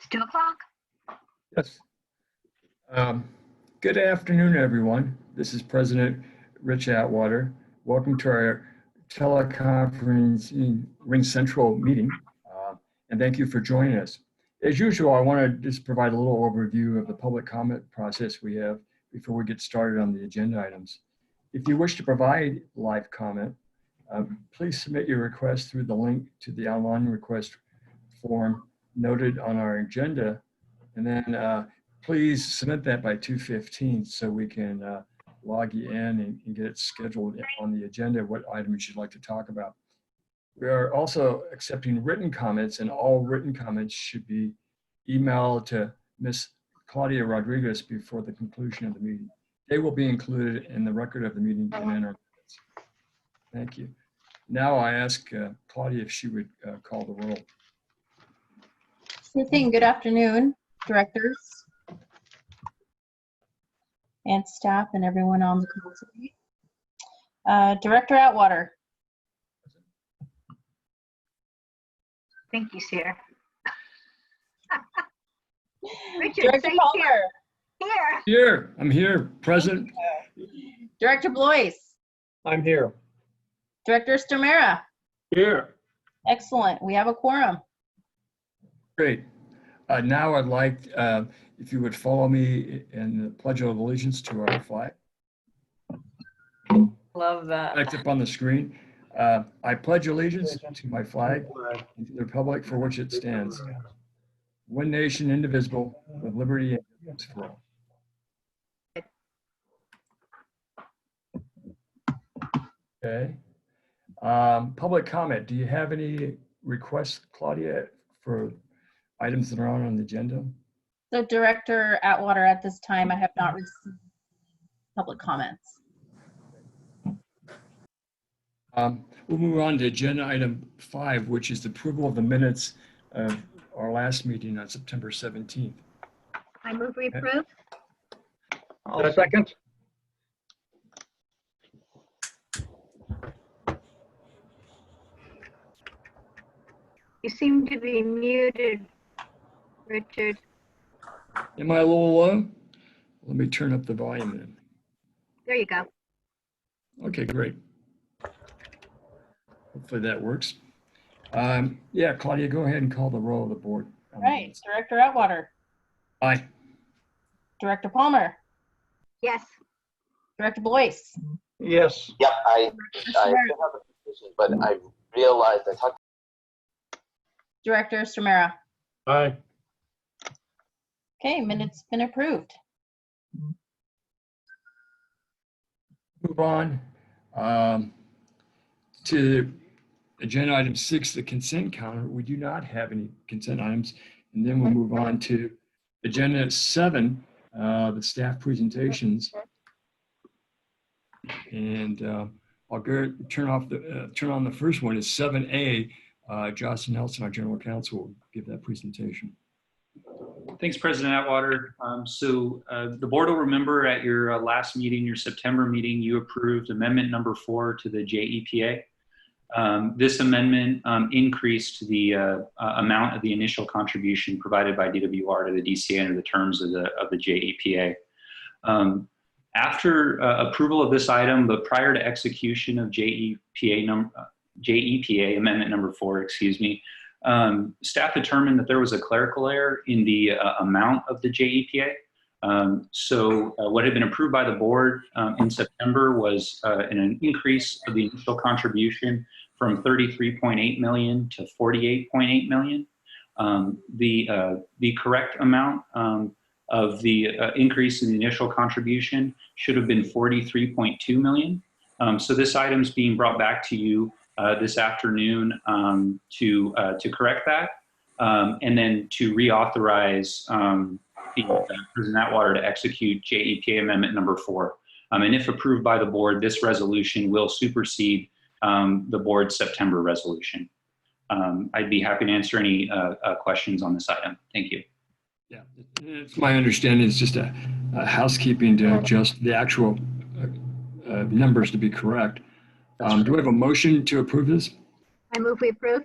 It's 2 o'clock. Yes. Good afternoon, everyone. This is President Rich Atwater. Welcome to our teleconferencing Ring Central meeting, and thank you for joining us. As usual, I want to just provide a little overview of the public comment process we have before we get started on the agenda items. If you wish to provide live comment, please submit your request through the link to the online request form noted on our agenda, and then please submit that by 2:15 so we can log you in and get it scheduled on the agenda, what items you'd like to talk about. We are also accepting written comments, and all written comments should be emailed to Ms. Claudia Rodriguez before the conclusion of the meeting. They will be included in the record of the meeting and in our minutes. Thank you. Now I ask Claudia if she would call the roll. Sure thing. Good afternoon, directors and staff and everyone on the call today. Director Atwater. Thank you, Sarah. Richard, Director say Palmer. here. Here, I'm here, present. Director Blois. I'm here. Director Stamera. Here. Excellent. We have a quorum. Great. Now I'd like, if you would follow me in the Pledge of Allegiance to our flag. Love that. It's up on the screen. I pledge allegiance to my flag and to the republic for which it stands, one nation indivisible, with liberty and justice for all. Okay. Public comment. Do you have any requests, Claudia, for items that are on the agenda? So Director Atwater, at this time, I have not received public comments. We'll move on to agenda item 5, which is the approval of the minutes of our last meeting on September 17th. I move we approve. A second. You seem to be muted, Richard. Am I a little low? Let me turn up the volume then. There you go. Okay, great. Hopefully that works. Yeah, Claudia, go ahead and call the roll of the board. All right. Director Atwater. Aye. Director Palmer. Yes. Director Blois. Yes. Yep, I do have a petition, but I realized I talked. Director Stamera. Aye. Okay, minutes been approved. Move on to agenda item 6, the consent counter. We do not have any consent items. And then we'll move on to agenda 7, the staff presentations. And I'll go turn on the first one is 7A. Jocelyn Nelson, our general counsel, will give that presentation. Thanks, President Atwater. The board will remember at your last meeting, your September meeting, you approved amendment number 4 to the JEPA. This amendment increased the amount of the initial contribution provided by DWR to the DCA under the terms of the JEPA. After approval of this item, but prior to execution of JEPA amendment number 4, staff determined that there was a clerical error in the amount of the JEPA. What had been approved by the board in September was an increase of the initial contribution from 33.8 million to 48.8 million. The correct amount of the increase in the initial contribution should have been 43.2 million. So this item's being brought back to you this afternoon to correct that, and then to reauthorize President Atwater to execute JEPA amendment number 4. And if approved by the board, this resolution will supersede the board's September resolution. I'd be happy to answer any questions on this item. Thank you. Yeah, it's my understanding it's just a housekeeping to adjust the actual numbers to be correct. Do we have a motion to approve this? I move we approve.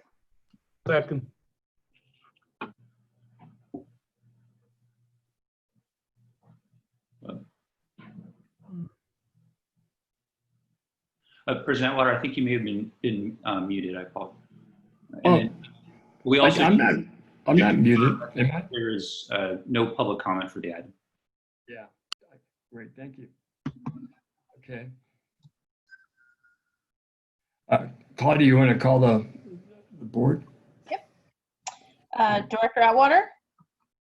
Second. President Atwater, I think you may have been muted. I apologize. And Oh, then we also I'm not muted. Am I? there is no public comment for the item. Yeah. Great. Thank you. Okay. Claudia, you want to call the board? Director Atwater,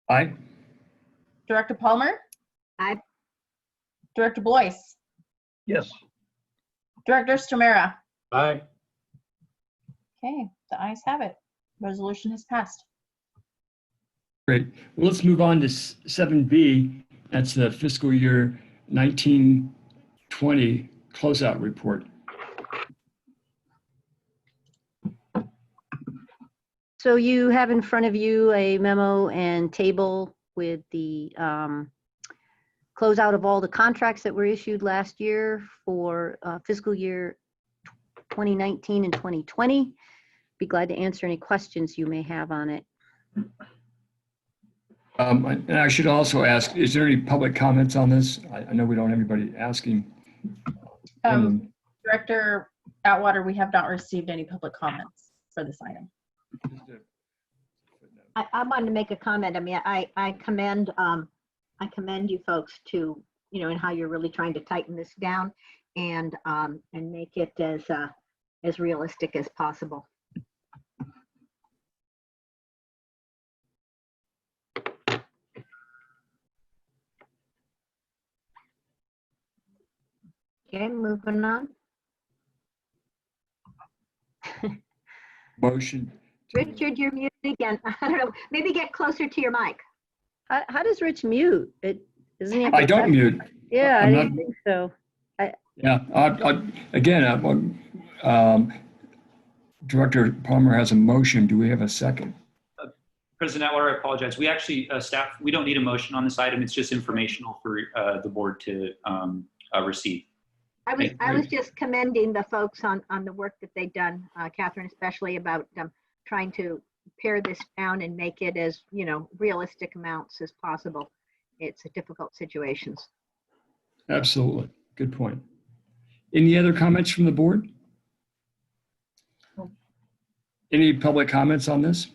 Aye. Director Palmer. Aye. Director Blois, Yes. Director Stamera. Aye. Okay, the ayes have it. Resolution has passed. Great. Well, let's move on to 7B. That's the fiscal year 1920 closeout report. So you have in front of you a memo and table with the closeout of all the contracts that were issued last year for fiscal year 2019 and 2020. Be glad to answer any questions you may have on it. And I should also ask, is there any public comments on this? I know we don't have anybody asking. Director Atwater, we have not received any public comments for this item. I wanted to make a comment. I mean, I commend you folks to, you know, and how you're really trying to tighten this down and make it as realistic as possible. Okay, moving on. Motion. Richard, you're muted again. I don't know, maybe get closer to your mic. How does Rich mute? Isn't he? I don't mute. Yeah, I I'm didn't not- think so. Yeah. Again, Director Palmer has a motion. Do we have a second? President Atwater, I apologize. We actually, staff, we don't need a motion on this item. It's just informational for the board to receive. I was just commending the folks on the work that they've done, Catherine, especially about trying to pare this down and make it as, you know, realistic amounts as possible. It's a difficult situations. Absolutely. Good point. Any other comments from the board? Any public comments on this?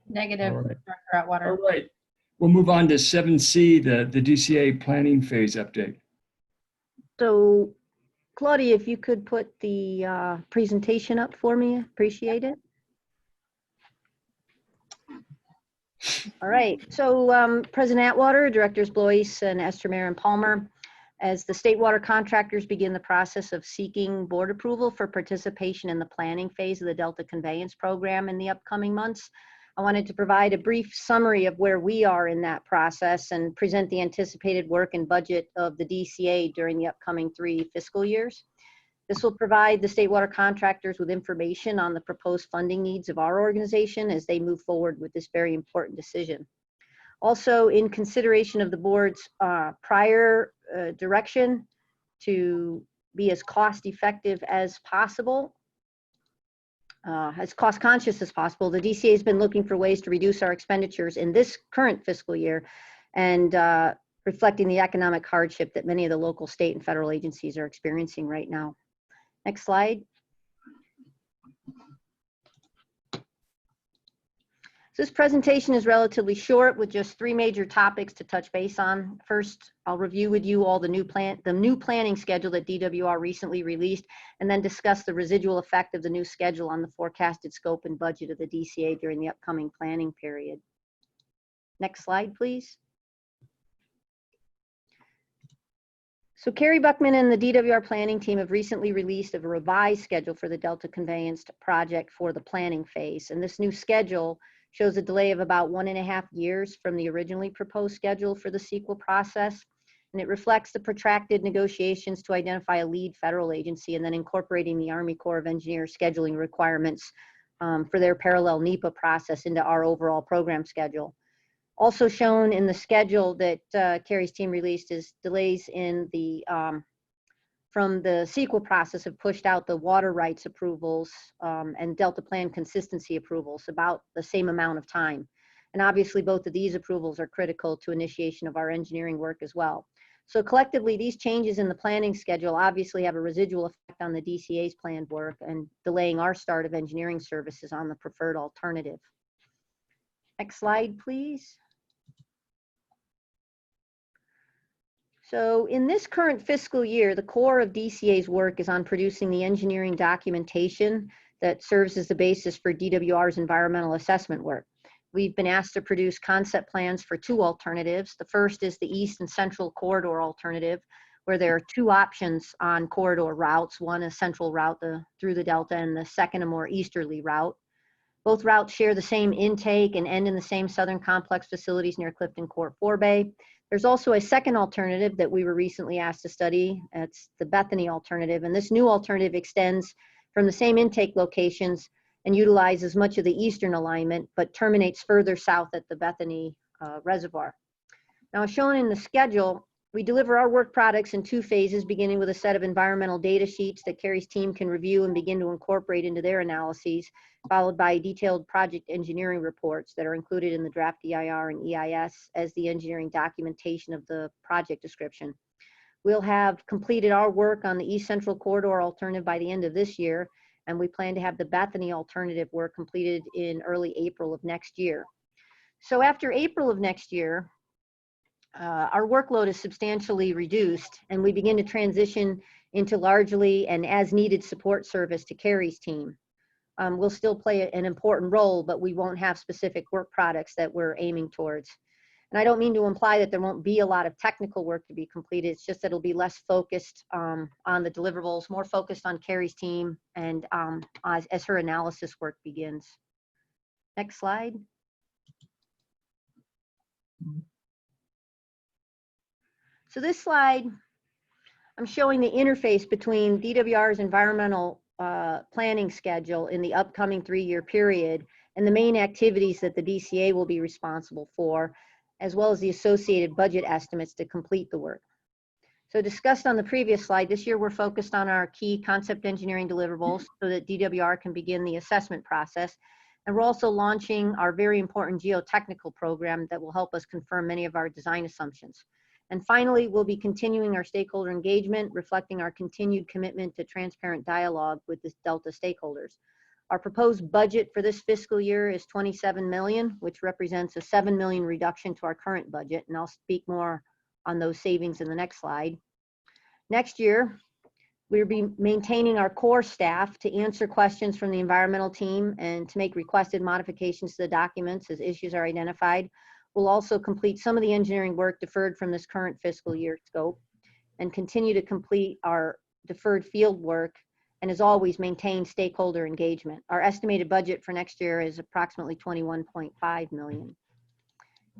Negative, All right. Director Atwater. All right. We'll move on to 7C, the DCA planning phase update. So Claudia, if you could put the presentation up for me, appreciate it. All right, so President Atwater, Directors Blois and Stamera and Palmer, as the state water contractors begin the process of seeking board approval for participation in the planning phase of the Delta Conveyance Program in the upcoming months, I wanted to provide a brief summary of where we are in that process and present the anticipated work and budget of the DCA during the upcoming 3 fiscal years. This will provide the state water contractors with information on the proposed funding needs of our organization as they move forward with this very important decision. Also, in consideration of the board's prior direction to be as cost effective as possible, as cost conscious as possible, the DCA has been looking for ways to reduce our expenditures in this current fiscal year and reflecting the economic hardship that many of the local, state, and federal agencies are experiencing right now. Next slide. So this presentation is relatively short with just 3 major topics to touch base on. First, I'll review with you all the new planning schedule that DWR recently released, and then discuss the residual effect of the new schedule on the forecasted scope and budget of the DCA during the upcoming planning period. Next slide, please. So Carrie Buckman and the DWR planning team have recently released a revised schedule for the Delta Conveyance project for the planning phase. And this new schedule shows a delay of about 1.5 years from the originally proposed schedule for the CEQA process. And it reflects the protracted negotiations to identify a lead federal agency and then incorporating the Army Corps of Engineers scheduling requirements for their parallel NEPA process into our overall program schedule. Also shown in the schedule that Carrie's team released is delays in the from the CEQA process have pushed out the water rights approvals and Delta Plan consistency approvals about the same amount of time. And obviously both of these approvals are critical to initiation of our engineering work as well. So collectively, these changes in the planning schedule obviously have a residual effect on the DCA's planned work and delaying our start of engineering services on the preferred alternative. Next slide, please. So in this current fiscal year, the core of DCA's work is on producing the engineering documentation that serves as the basis for DWR's environmental assessment work. We've been asked to produce concept plans for two alternatives. The first is the East and Central Corridor alternative, where there are two options on corridor routes, one a central route through the Delta and the second a more easterly route. Both routes share the same intake and end in the same Southern Complex facilities near Clifton Court Forebay. There's also a second alternative that we were recently asked to study. It's the Bethany alternative, and this new alternative extends from the same intake locations and utilizes much of the eastern alignment, but terminates further south at the Bethany Reservoir. Now, as shown in the schedule, we deliver our work products in two phases, beginning with a set of environmental data sheets that Carrie's team can review and begin to incorporate into their analyses, followed by detailed project engineering reports that are included in the draft EIR and EIS as the engineering documentation of the project description. We'll have completed our work on the East Central Corridor alternative by the end of this year, and we plan to have the Bethany alternative work completed in early April of next year. So after April of next year, our workload is substantially reduced, and we begin to transition into largely an as-needed support service to Carrie's team. We'll still play an important role, but we won't have specific work products that we're aiming towards. And I don't mean to imply that there won't be a lot of technical work to be completed. It's just that it'll be less focused on the deliverables, more focused on Carrie's team and as her analysis work begins. Next slide. So this slide, I'm showing the interface between DWR's environmental planning schedule in the upcoming 3-year period and the main activities that the DCA will be responsible for, as well as the associated budget estimates to complete the work. So discussed on the previous slide, this year we're focused on our key concept engineering deliverables so that DWR can begin the assessment process. And we're also launching our very important geotechnical program that will help us confirm many of our design assumptions. And finally, we'll be continuing our stakeholder engagement, reflecting our continued commitment to transparent dialogue with the Delta stakeholders. Our proposed budget for this fiscal year is $27 million, which represents a $7 million reduction to our current budget, and I'll speak more on those savings in the next slide. Next year, we'll be maintaining our core staff to answer questions from the environmental team and to make requested modifications to the documents as issues are identified. We'll also complete some of the engineering work deferred from this current fiscal year scope and continue to complete our deferred field work, and as always, maintain stakeholder engagement. Our estimated budget for next year is approximately $21.5 million.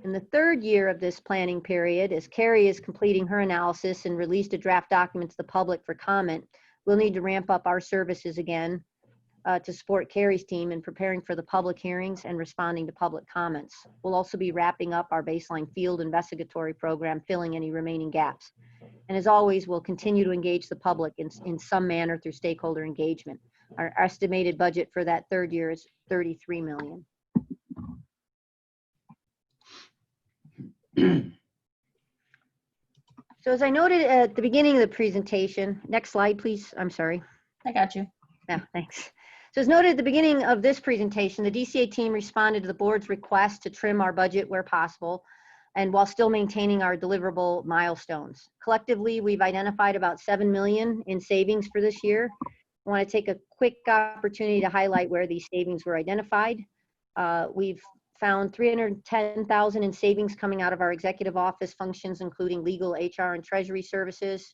In the third year of this planning period, as Carrie is completing her analysis and released a draft document to the public for comment, we'll need to ramp up our services again to support Carrie's team in preparing for the public hearings and responding to public comments. We'll also be wrapping up our baseline field investigatory program, filling any remaining gaps. And as always, we'll continue to engage the public in some manner through stakeholder engagement. Our estimated budget for that third year is $33 million. So as I noted at the beginning of the presentation, next slide, please. I'm sorry. I got you. Yeah, thanks. So as noted at the beginning of this presentation, the DCA team responded to the board's request to trim our budget where possible, and while still maintaining our deliverable milestones. Collectively, we've identified about $7 million in savings for this year. I want to take a quick opportunity to highlight where these savings were identified. We've found $310,000 in savings coming out of our executive office functions, including legal, HR, and treasury services.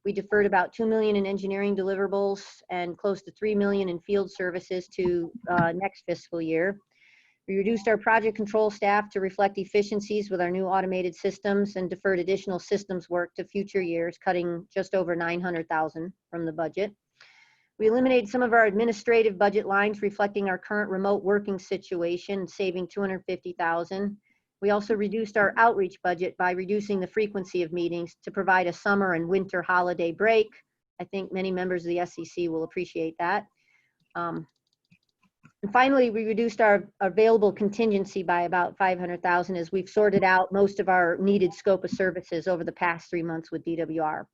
We deferred about $2 million in engineering deliverables and close to $3 million in field services to next fiscal year. We reduced our project control staff to reflect efficiencies with our new automated systems and deferred additional systems work to future years, cutting just over $900,000 from the budget. We eliminated some of our administrative budget lines reflecting our current remote working situation, saving $250,000. We also reduced our outreach budget by reducing the frequency of meetings to provide a summer and winter holiday break. I think many members of the SEC will appreciate that. And finally, we reduced our available contingency by about 500,000 as we've sorted out most of our needed scope of services over the past 3 months with DWR.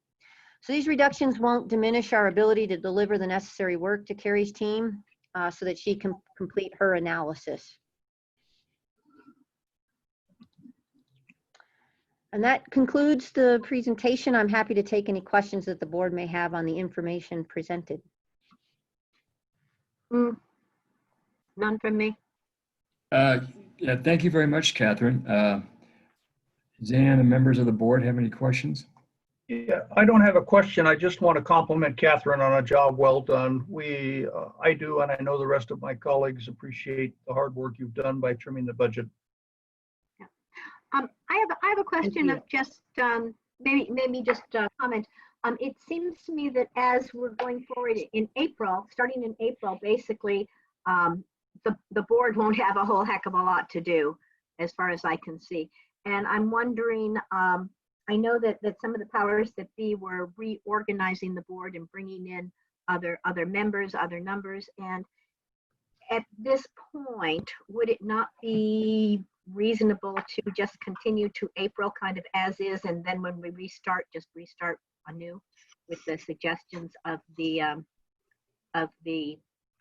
So these reductions won't diminish our ability to deliver the necessary work to Carrie's team so that she can complete her analysis. And that concludes the presentation. I'm happy to take any questions that the board may have on the information presented. None from me. Yeah, thank you very much, Catherine. Does any of the members of the board have any questions? Yeah, I don't have a question. I just want to compliment Catherine on a job well done. I do, and I know the rest of my colleagues appreciate the hard work you've done by trimming the budget. I have a question you. of just maybe just a comment. It seems to me that as we're going forward in April, starting in April, basically, the board won't have a whole heck of a lot to do, as far as I can see. And I'm wondering, I know that some of the powers that be were reorganizing the board and bringing in other members, other numbers. And at this point, would it not be reasonable to just continue to April kind of as is, and then when we restart, just restart anew with the suggestions of the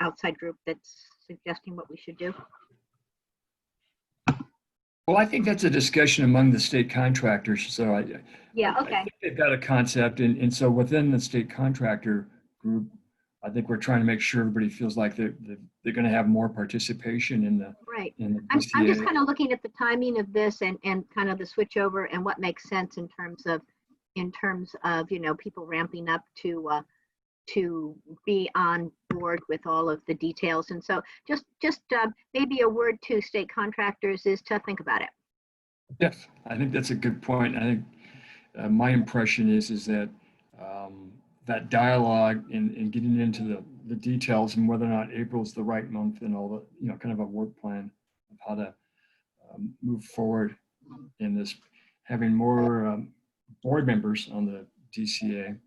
outside group that's suggesting what we should do? Well, I think that's a discussion among the state contractors. So Yeah, I okay. think they've got a concept, and so within the state contractor group, I think we're trying to make sure everybody feels like they're going to have more participation in the Right. in the I'm just DCA. kind of looking at the timing of this and kind of the switch over and what makes sense in terms of people ramping up to be on board with all of the details. And so just maybe a word to state contractors is to think about it. Yes, I think that's a good point. I think my impression is that that dialogue and getting into the details and whether or not April is the right month and all the, kind of a work plan of how to move forward in this, having more board members on the DCA,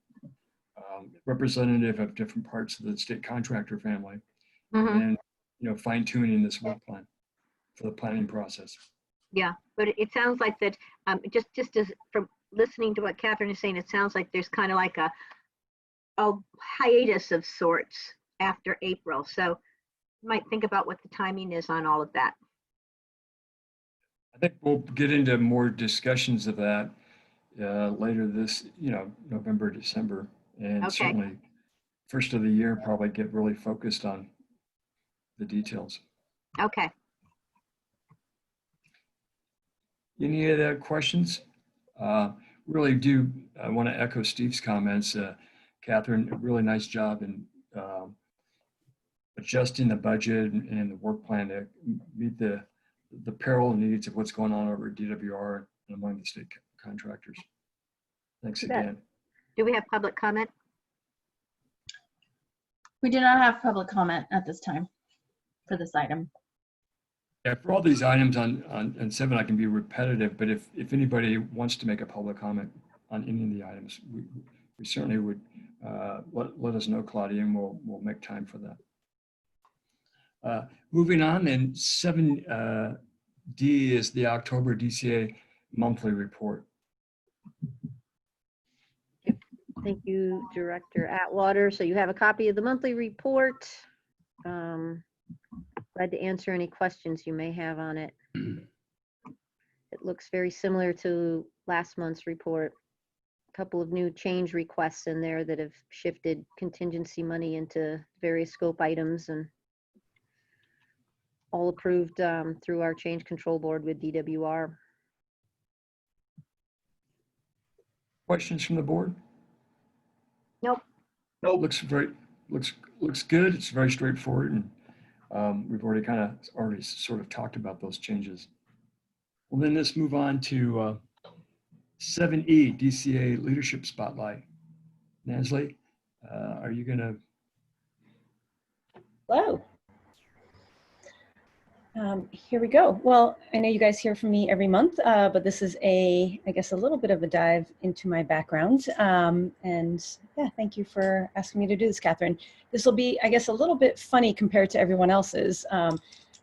representative of different parts of the state contractor family, Mhm. and fine tuning this work plan for the planning process. Yeah, but it sounds like that, just as from listening to what Catherine is saying, it sounds like there's kind of like a hiatus of sorts after April. So you might think about what the timing is on all of that. I think we'll get into more discussions of that later this, November, December, and Okay. certainly first of the year, probably get really focused on the details. Okay. Any other questions? Really do, I want to echo Steve's comments. Catherine, a really nice job in adjusting the budget and the work plan to meet the parallel needs of what's going on over at DWR and among the state contractors. Thanks You bet. again. Do we have public comment? We do not have public comment at this time for this item. Yeah, for all these items on 7, I can be repetitive, but if anybody wants to make a public comment on any of the items, we certainly would let us know, Claudia, and we'll make time for that. Moving on, then 7D is the October DCA monthly report. Thank you, Director Atwater. So you have a copy of the monthly report. Glad to answer any questions you may have on it. It looks very similar to last month's report. A couple of new change requests in there that have shifted contingency money into various scope items, and all approved through our change control board with DWR. Questions from the board? Nope. Nope. Looks good. It's very straightforward, and we've already sort of talked about those changes. Well, then let's move on to 7E, DCA Leadership Spotlight. Nazli, are you going to? Hello. Here we go. Well, I know you guys hear from me every month, but this is I guess, a little bit of a dive into my background. And yeah, thank you for asking me to do this, Catherine. This will be, I guess, a little bit funny compared to everyone else's,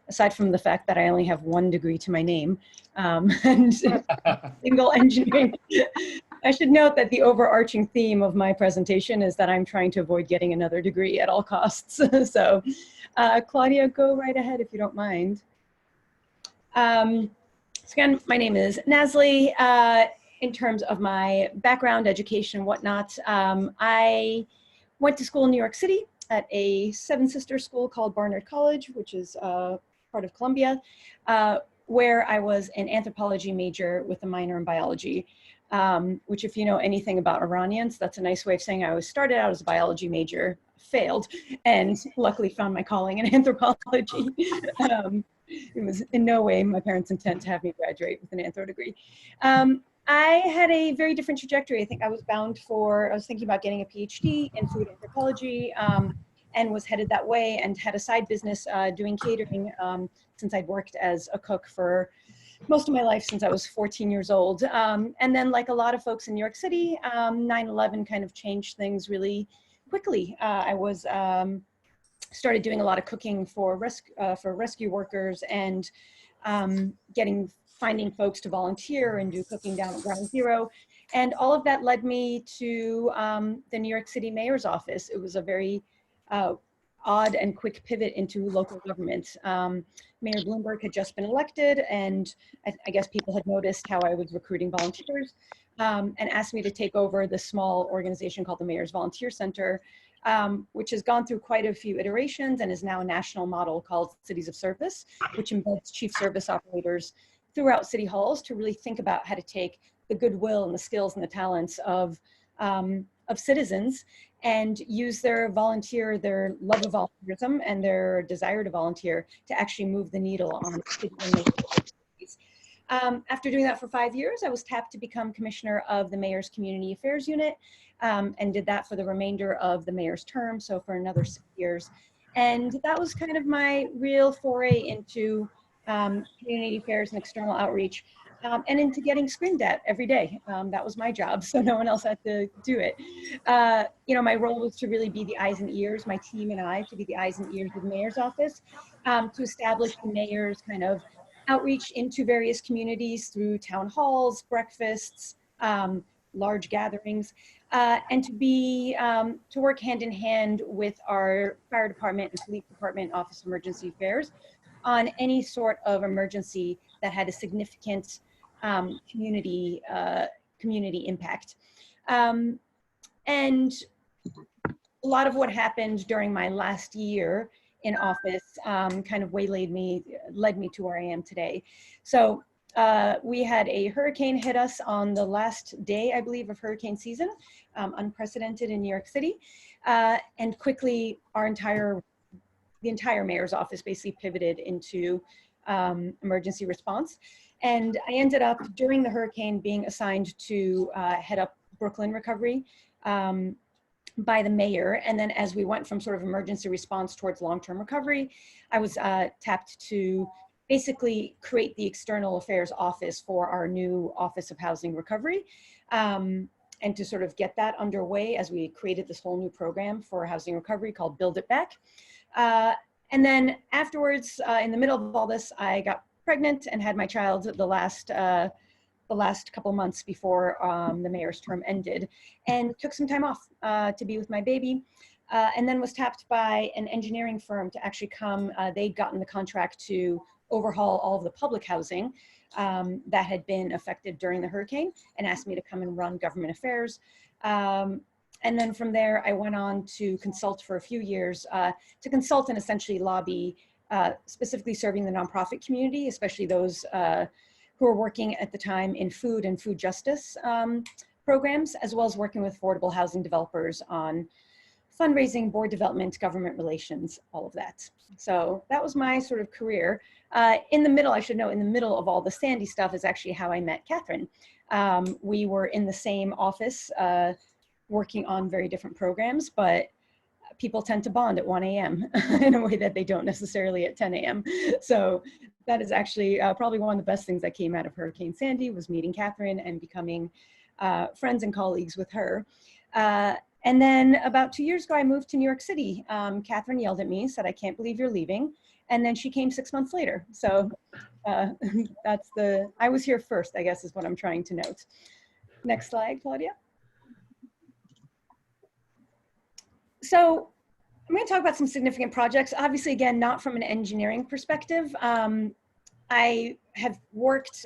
aside from the fact that I only have one degree to my name and single engineering. I should note that the overarching theme of my presentation is that I'm trying to avoid getting another degree at all costs. So Claudia, go right ahead if you don't mind. So again, my name is Nazli. In terms of my background, education, whatnot, I went to school in New York City at a seven-sister school called Barnard College, which is part of Columbia, where I was an anthropology major with a minor in biology. Which, if you know anything about Iranians, that's a nice way of saying I was started out as a biology major, failed, and luckily found my calling in anthropology. It was in no way my parents' intent to have me graduate with an anthro degree. I had a very different trajectory. I think I was thinking about getting a PhD in food anthropology, and was headed that way, and had a side business doing catering since I'd worked as a cook for most of my life since I was 14 years old. And then, like a lot of folks in New York City, 9/11 kind of changed things really quickly. I was started doing a lot of cooking for rescue workers, and finding folks to volunteer and do cooking down at Ground Zero. And all of that led me to the New York City mayor's office. It was a very odd and quick pivot into local government. Mayor Bloomberg had just been elected, and I guess people had noticed how I was recruiting volunteers, and asked me to take over the small organization called the Mayor's Volunteer Center, which has gone through quite a few iterations and is now a national model called Cities of Service, which embeds chief service operators throughout city halls to really think about how to take the goodwill and the skills and the talents of citizens and use their love of volunteerism and their desire to volunteer to actually move the needle on city and local activities. After doing that for 5 years, I was tapped to become commissioner of the Mayor's Community Affairs Unit, and did that for the remainder of the mayor's term, so for another 6 years. And that was kind of my real foray into community affairs and external outreach. And into getting screamed at every day. That was my job, so no one else had to do it. My role was to really be the eyes and ears, my team and I, to be the eyes and ears of the mayor's office, to establish the mayor's kind of outreach into various communities through town halls, breakfasts, large gatherings, and to work hand in hand with our fire department and police department, Office of Emergency Affairs, on any sort of emergency that had a significant community impact. And a lot of what happened during my last year in office kind of led me to where I am today. So we had a hurricane hit us on the last day, I believe, of hurricane season, unprecedented in New York City. And quickly, the entire mayor's office basically pivoted into emergency response. And I ended up, during the hurricane, being assigned to head up Brooklyn recovery by the mayor. And then as we went from sort of emergency response towards long-term recovery, I was tapped to basically create the external affairs office for our new Office of Housing Recovery, and to sort of get that underway as we created this whole new program for housing recovery called Build It Back. And then afterwards, in the middle of all this, I got pregnant and had my child the last couple months before the mayor's term ended, and took some time off to be with my baby, and then was tapped by an engineering firm to actually come. They'd gotten the contract to overhaul all of the public housing that had been affected during the hurricane, and asked me to come and run government affairs. And then from there, I went on to consult for a few years, to consult and essentially lobby, specifically serving the nonprofit community, especially those who were working at the time in food and food justice programs, as well as working with affordable housing developers on fundraising, board development, government relations, all of that. So that was my sort of career. In the middle, I should note, in the middle of all the Sandy stuff is actually how I met Catherine. We were in the same office, working on very different programs, but people tend to bond at 1 a.m. in a way that they don't necessarily at 10 a.m. So that is actually probably one of the best things that came out of Hurricane Sandy, was meeting Catherine and becoming friends and colleagues with her. And then about 2 years ago, I moved to New York City. Catherine yelled at me, said, "I can't believe you're leaving." And then she came 6 months later. So I was here first, I guess, is what I'm trying to note. Next slide, Claudia. So I'm going to talk about some significant projects. Obviously, again, not from an engineering perspective. I have worked,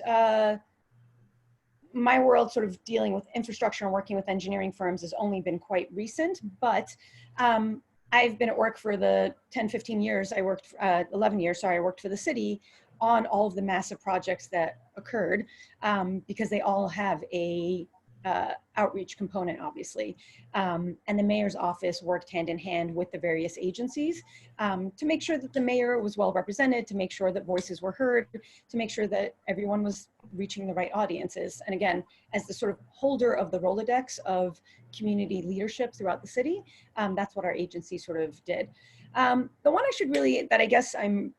my world sort of dealing with infrastructure and working with engineering firms has only been quite recent, but I've been at work for the 10, 15 years. I worked, 11 years, sorry, I worked for the city on all of the massive projects that occurred because they all have a outreach component, obviously. And the mayor's office worked hand in hand with the various agencies to make sure that the mayor was well represented, to make sure that voices were heard, to make sure that everyone was reaching the right audiences. And again, as the sort of holder of the Rolodex of community leadership throughout the city, that's what our agency sort of did. The one I should really, that I guess I'm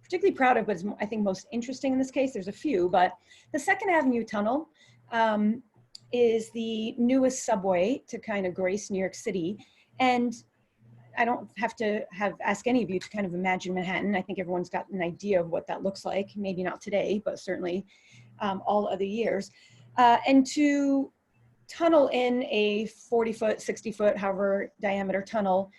particularly proud of, but is I think most interesting in this case, there's a few, but the 2nd Avenue Tunnel is the newest subway to kind of grace New York City. And I don't have to ask any of you to kind of imagine Manhattan. I think everyone's got an idea of what that looks like. Maybe not today, but certainly all other years. And to tunnel in a 40-foot, 60-foot, however diameter tunnel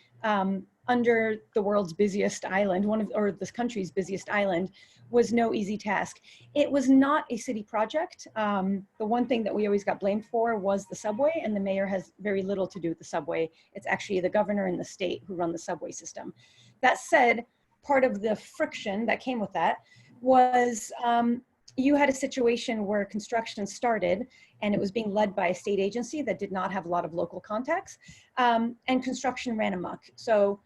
under the world's busiest island, or this country's busiest island, was no easy task. It was not a city project. The one thing that we always got blamed for was the subway, and the mayor has very little to do with the subway. It's actually the governor and the state who run the subway system. That said, part of the friction that came with that was you had a situation where construction started and it was being led by a state agency that did not have a lot of local contacts, and construction ran amok. So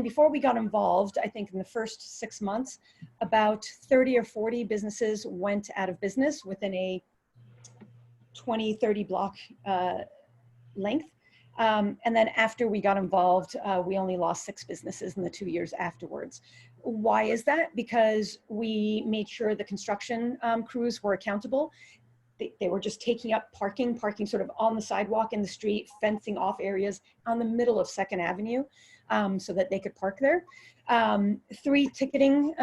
before we got involved, I think in the first 6 months, about 30 or 40 businesses went out of business within a 20, 30 block length. And then after we got involved, we only lost 6 businesses in the 2 years afterwards. Why is that? Because we made sure the construction crews were accountable. They were just taking up parking sort of on the sidewalk in the street, fencing off areas on the middle of 2nd Avenue so that they could park there. 3 ticketing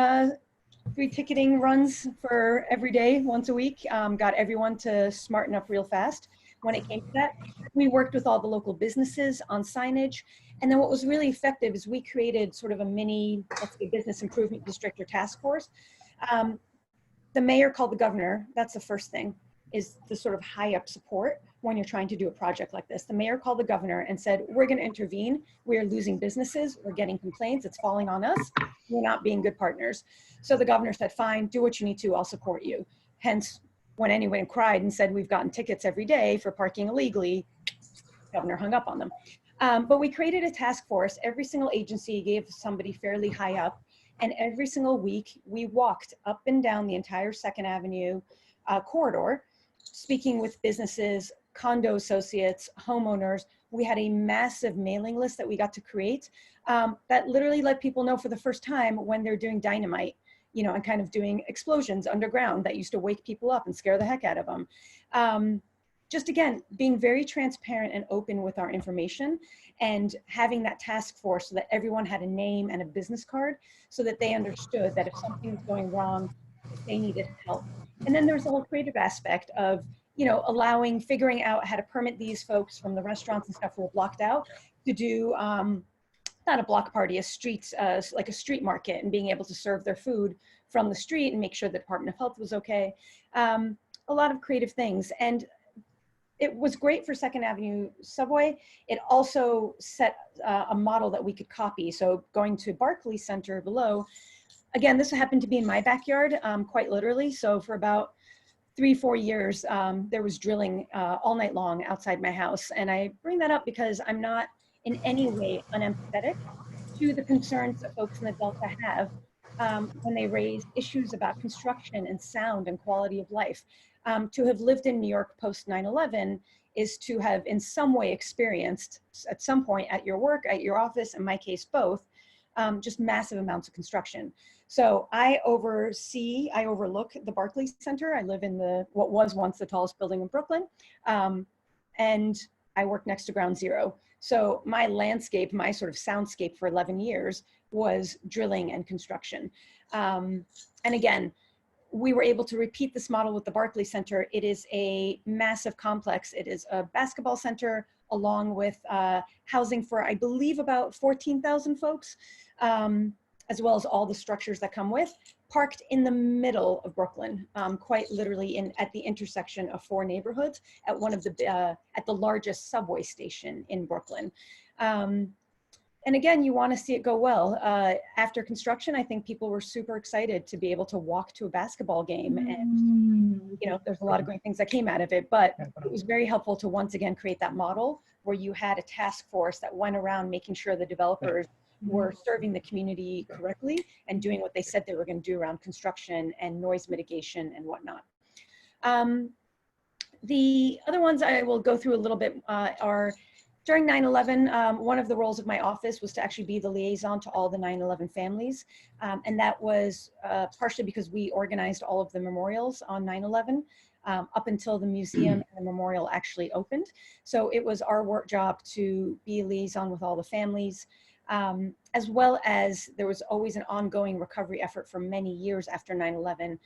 runs for every day, once a week, got everyone to smarten up real fast. When it came to that, we worked with all the local businesses on signage. And then what was really effective is we created sort of a mini, let's say, business improvement district or task force. The mayor called the governor. That's the first thing, is the sort of high up support when you're trying to do a project like this. The mayor called the governor and said, we're going to intervene. We're losing businesses. We're getting complaints. It's falling on us. We're not being good partners. So the governor said, fine, do what you need to. I'll support you. Hence, when anyone cried and said, we've gotten tickets every day for parking illegally, the governor hung up on them. But we created a task force. Every single agency gave somebody fairly high up. And every single week, we walked up and down the entire 2nd Avenue corridor, speaking with businesses, condo associates, homeowners. We had a massive mailing list that we got to create that literally let people know for the first time when they're doing dynamite, and kind of doing explosions underground that used to wake people up and scare the heck out of them. Just again, being very transparent and open with our information and having that task force so that everyone had a name and a business card so that they understood that if something was going wrong, they needed help. And then there's the whole creative aspect of, figuring out how to permit these folks from the restaurants and stuff who were blocked out to do, not a block party, like a street market, and being able to serve their food from the street and make sure the Department of Health was okay. A lot of creative things. And it was great for 2nd Avenue subway. It also set a model that we could copy. So going to Barclays Center below, again, this happened to be in my backyard, quite literally. So for about 3-4 years, there was drilling all night long outside my house. And I bring that up because I'm not in any way unempathetic to the concerns that folks in the Delta have when they raise issues about construction and sound and quality of life. To have lived in New York post 9/11, is to have in some way experienced at some point at your work, at your office, in my case, both, just massive amounts of construction. So I overlook the Barclays Center. I live in what was once the tallest building in Brooklyn. And I work next to Ground Zero. So my landscape, my sort of soundscape for 11 years was drilling and construction. And again, we were able to repeat this model with the Barclays Center. It is a massive complex. It is a basketball center along with housing for, I believe, about 14,000 folks, as well as all the structures that come with, parked in the middle of Brooklyn, quite literally at the intersection of 4 neighborhoods at at the largest subway station in Brooklyn. And again, you want to see it go well. After construction, I think people were super excited to be able to walk to a basketball game. And, you know, there's a lot of great things that came out of it, but it was very helpful to once again create that model where you had a task force that went around making sure the developers were serving the community correctly and doing what they said they were going to do around construction and noise mitigation and whatnot. The other ones I will go through a little bit are during 9/11, one of the roles of my office was to actually be the liaison to all the 9/11 families. And that was partially because we organized all of the memorials on 9/11 up until the museum and the memorial actually opened. So it was our work job to be a liaison with all the families, as well as there was always an ongoing recovery effort for many years after 9/11.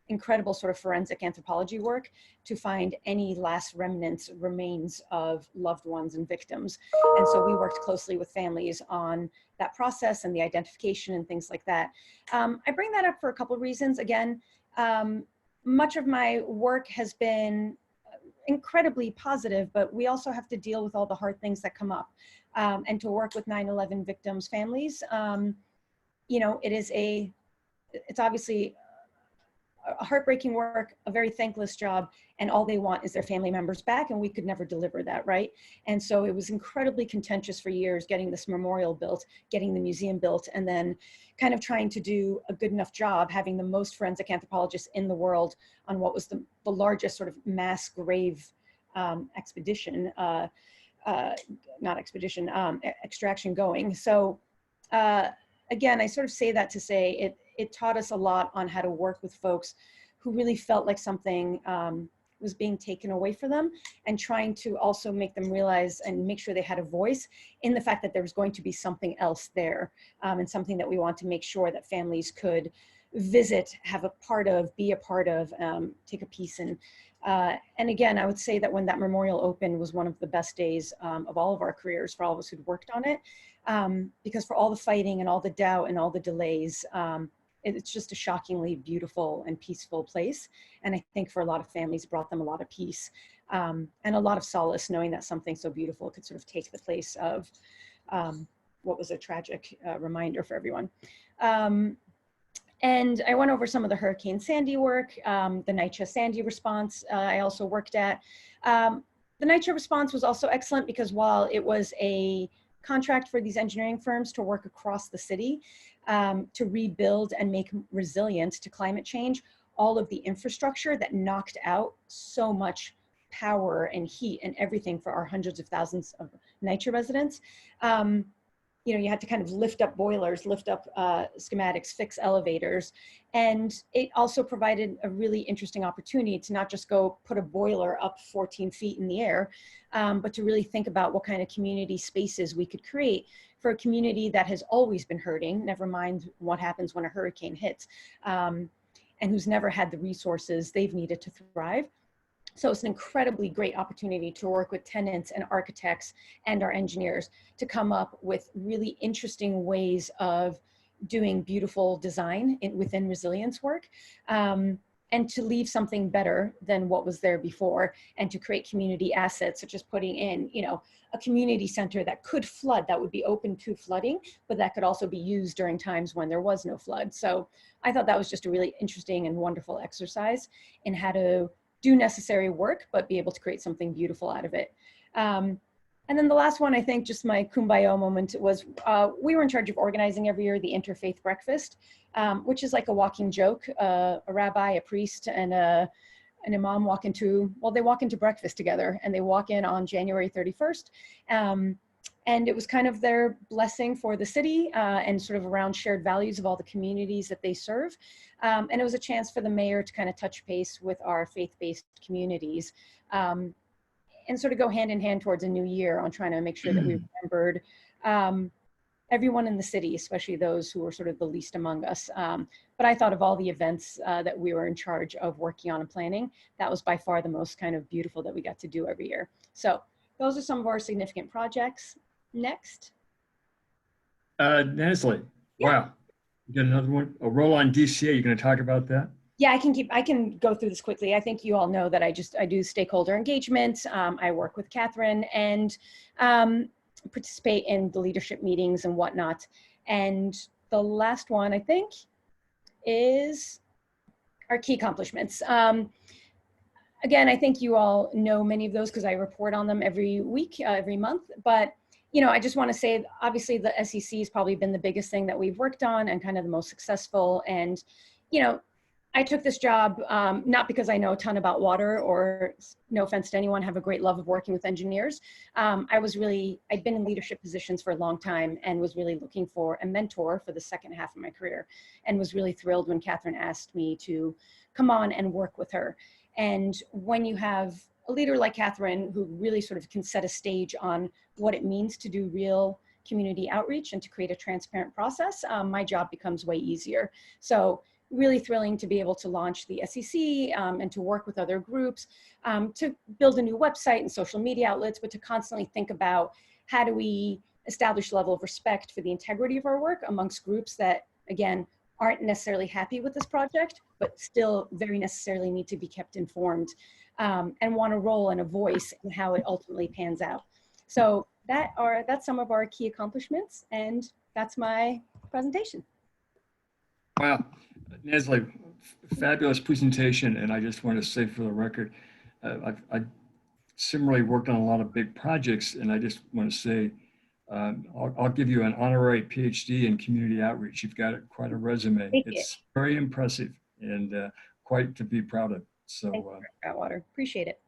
Incredible sort of forensic anthropology work to find any last remains of loved ones and victims. And so we worked closely with families on that process and the identification and things like that. I bring that up for a couple of reasons. Again, much of my work has been incredibly positive, but we also have to deal with all the hard things that come up. And to work with 9/11 victims' families, you know, it's obviously a heartbreaking work, a very thankless job, and all they want is their family members back, and we could never deliver that, right? And so it was incredibly contentious for years getting this memorial built, getting the museum built, and then kind of trying to do a good enough job having the most forensic anthropologists in the world on what was the largest sort of mass grave extraction going. So again, I sort of say that to say it taught us a lot on how to work with folks who really felt like something was being taken away from them, and trying to also make them realize and make sure they had a voice in the fact that there was going to be something else there, and something that we want to make sure that families could visit, have a part of, be a part of, take a piece in. And again, I would say that when that memorial opened was one of the best days of all of our careers for all of us who'd worked on it, because for all the fighting and all the doubt and all the delays, it's just a shockingly beautiful and peaceful place. And I think for a lot of families, it brought them a lot of peace and a lot of solace knowing that something so beautiful could sort of take the place of what was a tragic reminder for everyone. And I went over some of the Hurricane Sandy work, the NYCHA Sandy response I also worked at. The NYCHA response was also excellent because while it was a contract for these engineering firms to work across the city to rebuild and make resilient to climate change, all of the infrastructure that knocked out so much power and heat and everything for our hundreds of thousands of NYCHA residents. You know, you had to kind of lift up boilers, lift up schematics, fix elevators. And it also provided a really interesting opportunity to not just go put a boiler up 14 feet in the air, but to really think about what kind of community spaces we could create for a community that has always been hurting, never mind what happens when a hurricane hits, and who's never had the resources they've needed to thrive. So it's an incredibly great opportunity to work with tenants and architects and our engineers to come up with really interesting ways of doing beautiful design within resilience work, and to leave something better than what was there before, and to create community assets, such as putting in, you know, a community center that could flood, that would be open to flooding, but that could also be used during times when there was no flood. So I thought that was just a really interesting and wonderful exercise in how to do necessary work, but be able to create something beautiful out of it. And then the last one, I think just my kumbaya moment was, we were in charge of organizing every year the Interfaith Breakfast, which is like a walking joke, a rabbi, a priest, and a an imam walk into, well, they walk into breakfast together, and they walk in on January 31st. And it was kind of their blessing for the city and sort of around shared values of all the communities that they serve. And it was a chance for the mayor to kind of touch base with our faith-based communities and sort of go hand in hand towards a new year on trying to make sure that we remembered everyone in the city, especially those who were sort of the least among us. But I thought of all the events that we were in charge of working on and planning, that was by far the most kind of beautiful that we got to do every year. So those are some of our significant projects. Next. Nazli, Yeah. wow. You got another one? A roll on DCA. You going to talk about that? Yeah, I can go through this quickly. I think you all know that I do stakeholder engagement. I work with Catherine and participate in the leadership meetings and whatnot. And the last one, I think, is our key accomplishments. Again, I think you all know many of those because I report on them every week, every month. But you know, I just want to say, obviously, the SEC has probably been the biggest thing that we've worked on and kind of the most successful. And you know, I took this job not because I know a ton about water, or no offense to anyone, have a great love of working with engineers. I'd been in leadership positions for a long time and was really looking for a mentor for the second half of my career, and was really thrilled when Catherine asked me to come on and work with her. And when you have a leader like Catherine, who really sort of can set a stage on what it means to do real community outreach and to create a transparent process, my job becomes way easier. So really thrilling to be able to launch the SEC and to work with other groups, to build a new website and social media outlets, but to constantly think about how do we establish a level of respect for the integrity of our work amongst groups that, again, aren't necessarily happy with this project, but still very necessarily need to be kept informed and want a role and a voice in how it ultimately pans out. So that's some of our key accomplishments, and that's my presentation. Wow. Nazli, fabulous presentation. And I just want to say for the record, I similarly worked on a lot of big projects, and I just want to say, I'll give you an honorary PhD in community outreach. You've got quite a resume. It's very impressive and quite to be proud of. So, Water, appreciate it.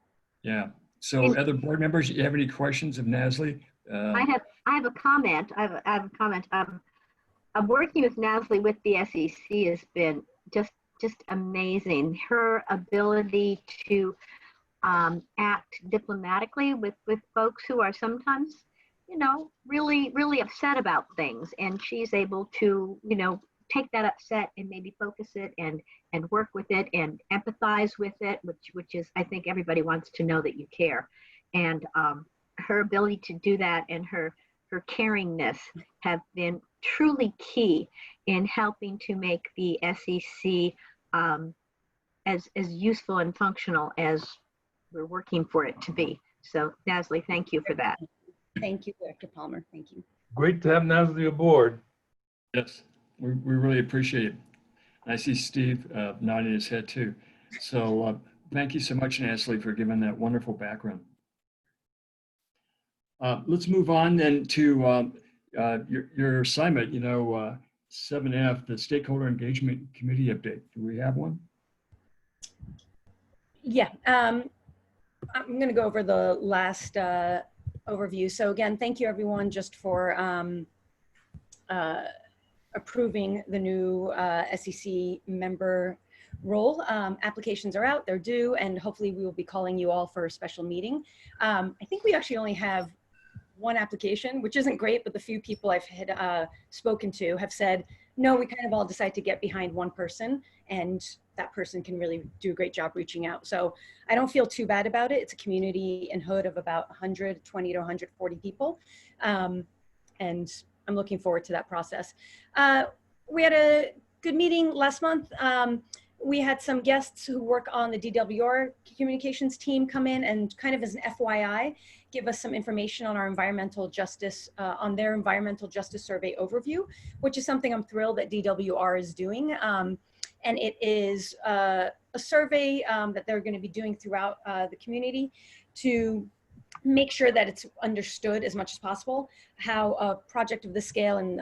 Yeah. So, other board members, you have any questions of Nazli? I have a comment. I have a comment. Working with Nazli with the SEC has been just amazing. Her ability to act diplomatically with folks who are sometimes, you know, really upset about things, and she's able to, you know, take that upset and maybe focus it and work with it and empathize with it, which is, I think everybody wants to know that you care. And her ability to do that and her caringness have been truly key in helping to make the SEC as useful and functional as we're working for it to be. So Nazli, thank you for that. Thank you, Dr. Palmer. Thank you. Great to have Nazli aboard. Yes, we really appreciate it. I see Steve nodding his head too. So thank you so much, Nazli, for giving that wonderful background. Let's move on then to your assignment, you know, 7F, the Stakeholder Engagement Committee update. Do we have one? Yeah, I'm going to go over the last overview. So again, thank you everyone just for approving the new SEC member role. Applications are out, they're due, and hopefully we will be calling you all for a special meeting. I think we actually only have one application, which isn't great, but the few people I've had spoken to have said, no, we kind of all decide to get behind one person, and that person can really do a great job reaching out. So I don't feel too bad about it. It's a community in Hood of about 120 to 140 people. And I'm looking forward to that process. We had a good meeting last month. We had some guests who work on the DWR communications team come in and kind of as an FYI, give us some information on our environmental justice, on their environmental justice survey overview, which is something I'm thrilled that DWR is doing. And it is a survey that they're going to be doing throughout the community to make sure that it's understood as much as possible how a project of this scale and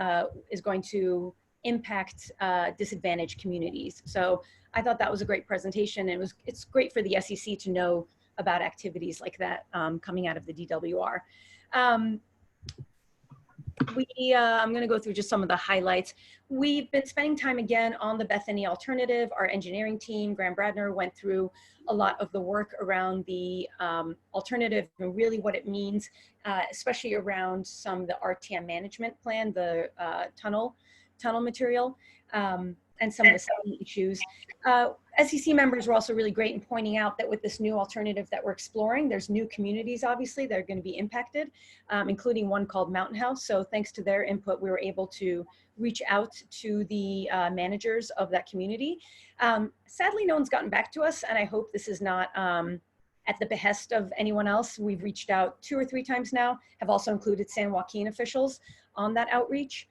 is going to impact disadvantaged communities. So I thought that was a great presentation. And it's great for the SEC to know about activities like that coming out of the DWR. I'm going to go through just some of the highlights. We've been spending time again on the Bethany alternative. Our engineering team, Graham Bradner, went through a lot of the work around the alternative and really what it means, especially around some of the RTM management plan, the tunnel material, and some of the safety issues. SEC members were also really great in pointing out that with this new alternative that we're exploring, there's new communities, obviously, that are going to be impacted, including one called Mountain House. So thanks to their input, we were able to reach out to the managers of that community. Sadly, no one's gotten back to us, and I hope this is not at the behest of anyone else. We've reached out 2 or 3 times now, have also included San Joaquin officials on that outreach,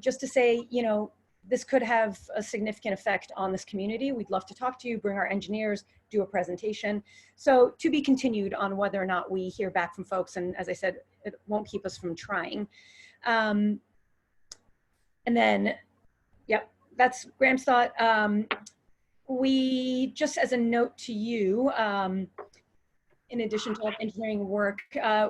just to say, you know, this could have a significant effect on this community. We'd love to talk to you, bring our engineers, do a presentation. So to be continued on whether or not we hear back from folks. And as I said, it won't keep us from trying. And then, yep, that's Graham's thought. We, just as a note to you, in addition to all engineering work,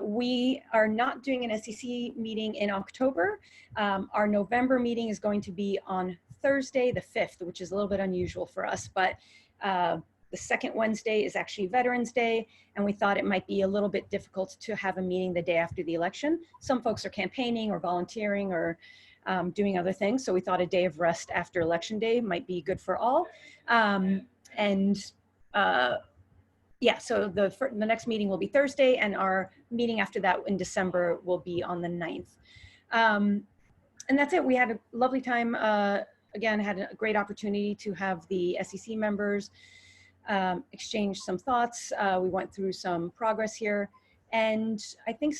we are not doing an SEC meeting in October. Our November meeting is going to be on Thursday, the 5th, which is a little bit unusual for us, but the second Wednesday is actually Veterans Day, and we thought it might be a little bit difficult to have a meeting the day after the election. Some folks are campaigning or volunteering or doing other things, so we thought a day of rest after Election Day might be good for all. Yeah, so the next meeting will be Thursday, and our meeting after that in December will be on the 9th. And that's it. We had a lovely time. Again, had a great opportunity to have the SEC members exchange some thoughts. We went through some progress here, and I think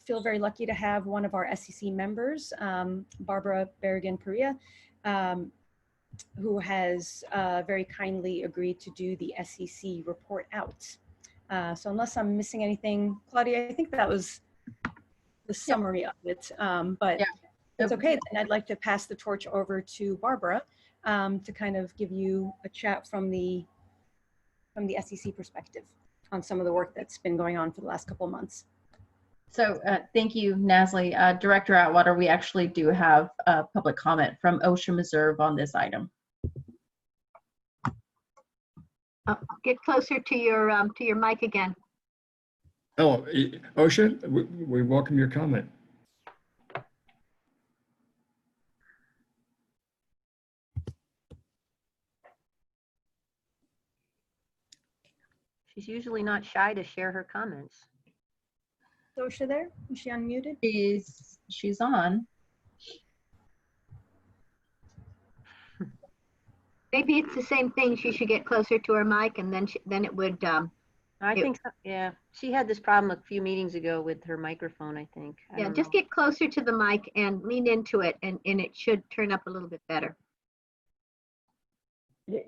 feel very lucky to have one of our SEC members, Barbara Berrigan-Perea, who has very kindly agreed to do the SEC report out. So unless I'm missing anything, Claudia, I think that was the summary of it, but it's okay. Then I'd like to pass the torch over to Barbara to kind of give you a chat from the SEC perspective on some of the work that's been going on for the last couple of months. So thank you, Nazli. Director Atwater, we actually do have a public comment from OSHA Reserve on this item. Get closer to your mic again. Oh, OSHA, we welcome your comment. She's usually not shy to share her comments. Is OSHA there? Is she unmuted? She's on. Maybe it's the same thing. She should get closer to her mic, and then it would. I think so, yeah. She had this problem a few meetings ago with her microphone, I think. I Yeah, don't just know. get closer to the mic and lean into it, and it should turn up a little bit better.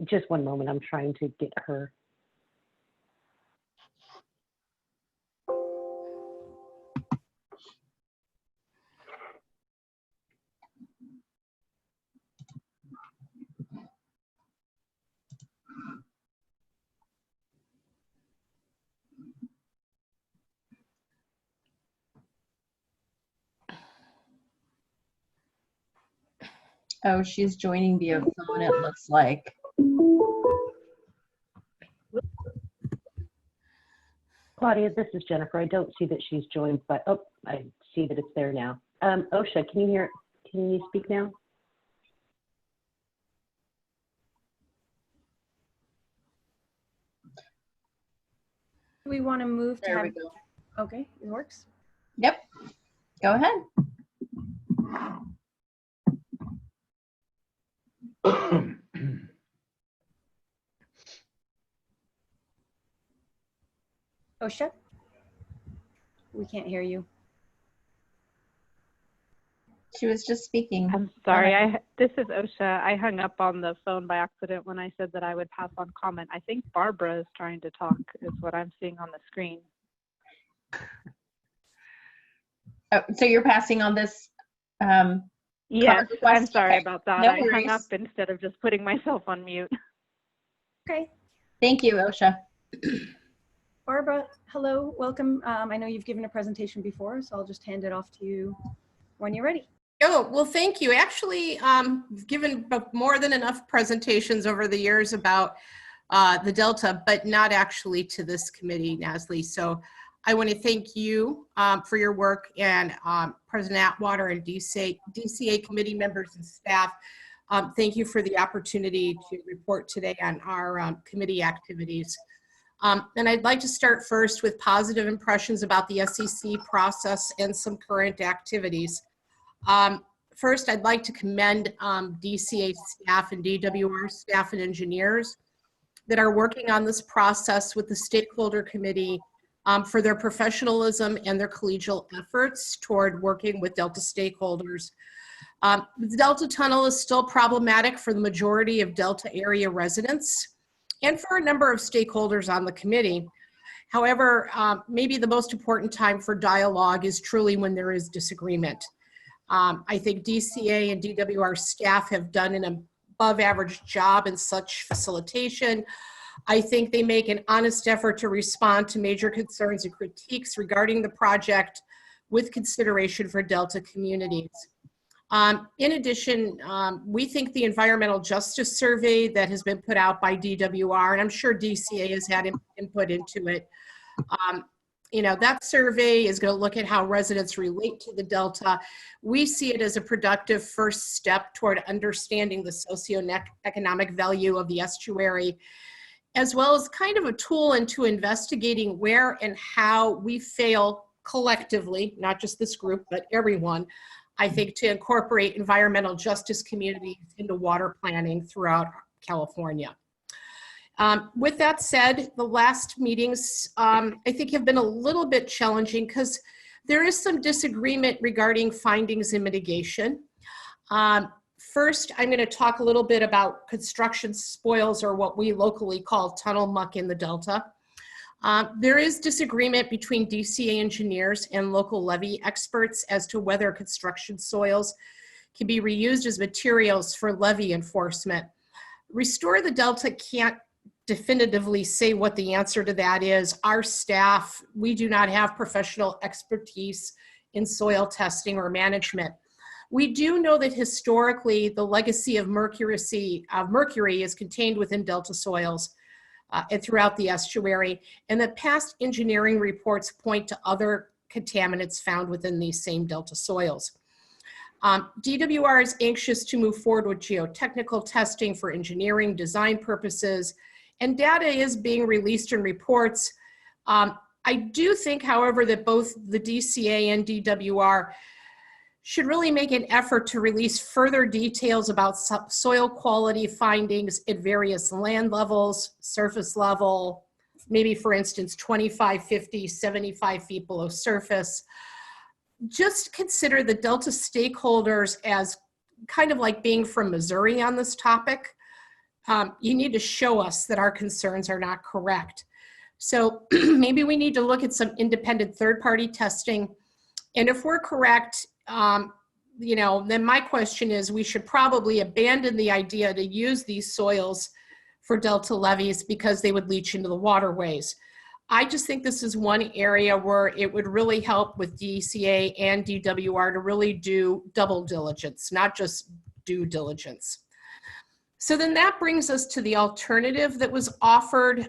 Just one moment, I'm trying to get her. Oh, she's joining via phone, it looks like. Claudia, this is Jennifer. I don't see that she's joined, but oh, I see that it's there now. OSHA, can you speak now? Do we want to move to There have, we go. okay, it works. Yep, go ahead. OSHA? We can't hear you. She was just speaking. I'm sorry, this is OSHA. I hung up on the phone by accident when I said that I would pass on comment. I think Barbara is trying to talk, is what I'm seeing on the screen. Oh, so you're passing on this Yes, I'm request? sorry Okay. about that. No I hung worries. up instead of just putting myself on mute. Okay. Thank you, OSHA. Barbara, hello, welcome. I know you've given a presentation before, so I'll just hand it off to you when you're ready. Oh, well, thank you. Actually, given more than enough presentations over the years about the Delta, but not actually to this committee, Nazli. So I want to thank you for your work, and President Atwater and DCA committee members and staff. Thank you for the opportunity to report today on our committee activities. And I'd like to start first with positive impressions about the SEC process and some current activities. First, I'd like to commend DCA staff and DWR staff and engineers that are working on this process with the Stakeholder Committee for their professionalism and their collegial efforts toward working with Delta stakeholders. The Delta Tunnel is still problematic for the majority of Delta area residents and for a number of stakeholders on the committee. However, maybe the most important time for dialogue is truly when there is disagreement. I think DCA and DWR staff have done an above average job in such facilitation. I think they make an honest effort to respond to major concerns and critiques regarding the project with consideration for Delta communities. In addition, we think the environmental justice survey that has been put out by DWR, and I'm sure DCA has had input into it, that survey is going to look at how residents relate to the Delta. We see it as a productive first step toward understanding the socioeconomic value of the estuary, as well as kind of a tool into investigating where and how we fail collectively, not just this group, but everyone, I think, to incorporate environmental justice communities into water planning throughout California. With that said, the last meetings, I think, have been a little bit challenging because there is some disagreement regarding findings and mitigation. First, I'm going to talk a little bit about construction spoils, or what we locally call tunnel muck in the Delta. There is disagreement between DCA engineers and local levee experts as to whether construction soils can be reused as materials for levee enforcement. Restore the Delta can't definitively say what the answer to that is. Our staff, we do not have professional expertise in soil testing or management. We do know that historically the legacy of mercury is contained within Delta soils and throughout the estuary, and that past engineering reports point to other contaminants found within these same Delta soils. DWR is anxious to move forward with geotechnical testing for engineering design purposes, and data is being released in reports. I do think, however, that both the DCA and DWR should really make an effort to release further details about soil quality findings at various land levels, surface level, maybe for instance, 25, 50, 75 feet below surface. Just consider the Delta stakeholders as kind of like being from Missouri on this topic. You need to show us that our concerns are not correct. So maybe we need to look at some independent third-party testing. And if we're correct, then my question is, we should probably abandon the idea to use these soils for Delta levees because they would leach into the waterways. I just think this is one area where it would really help with DCA and DWR to really do double diligence, not just due diligence. So then that brings us to the alternative that was offered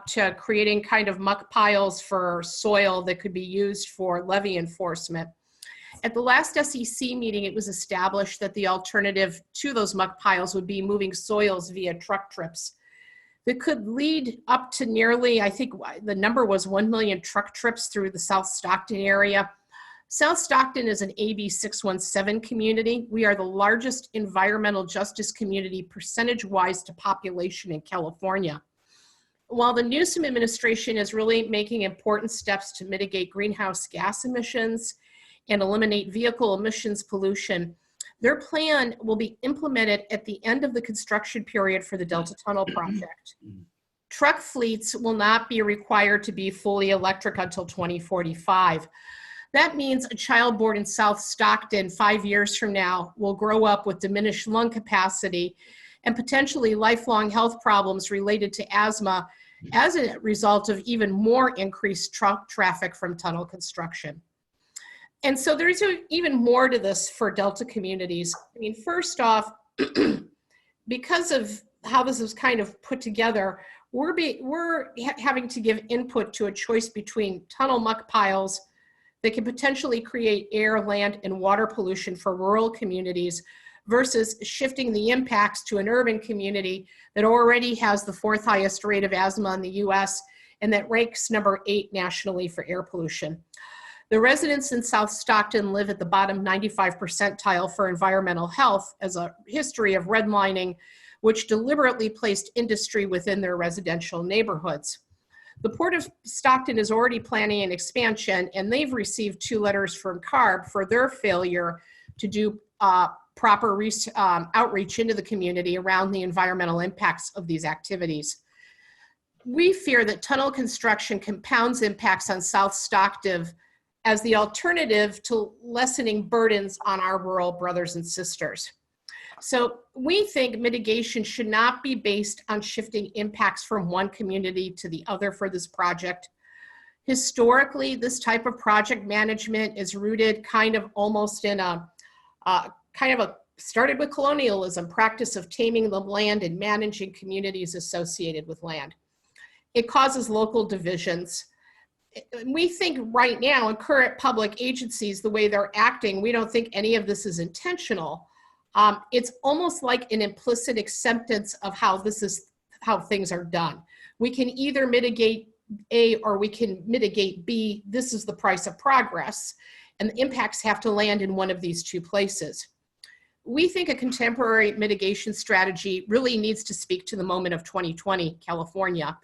to creating kind of muck piles for soil that could be used for levee enforcement. At the last SEC meeting, it was established that the alternative to those muck piles would be moving soils via truck trips that could lead up to nearly, I think the number was 1 million truck trips through the South Stockton area. South Stockton is an AB 617 community. We are the largest environmental justice community percentage-wise to population in California. While the Newsom administration is really making important steps to mitigate greenhouse gas emissions and eliminate vehicle emissions pollution, their plan will be implemented at the end of the construction period for the Delta Tunnel project. Truck fleets will not be required to be fully electric until 2045. That means a child born in South Stockton 5 years from now will grow up with diminished lung capacity and potentially lifelong health problems related to asthma as a result of even more increased truck traffic from tunnel construction. And so there's even more to this for Delta communities. I mean, first off, because of how this is kind of put together, we're having to give input to a choice between tunnel muck piles that can potentially create air, land, and water pollution for rural communities versus shifting the impacts to an urban community that already has the 4th highest rate of asthma in the US and that ranks number 8 nationally for air pollution. The residents in South Stockton live at the bottom 95 percentile for environmental health as a history of redlining, which deliberately placed industry within their residential neighborhoods. The Port of Stockton is already planning an expansion, and they've received 2 letters from CARB for their failure to do proper outreach into the community around the environmental impacts of these activities. We fear that tunnel construction compounds impacts on South Stockton as the alternative to lessening burdens on our rural brothers and sisters. So we think mitigation should not be based on shifting impacts from one community to the other for this project. Historically, this type of project management is rooted kind of almost in started with colonialism, practice of taming the land and managing communities associated with land. It causes local divisions. We think right now in current public agencies, the way they're acting, we don't think any of this is intentional. It's almost like an implicit acceptance of how things are done. We can either mitigate A or we can mitigate B. This is the price of progress, and the impacts have to land in one of these 2 places. We think a contemporary mitigation strategy really needs to speak to the moment of 2020 California,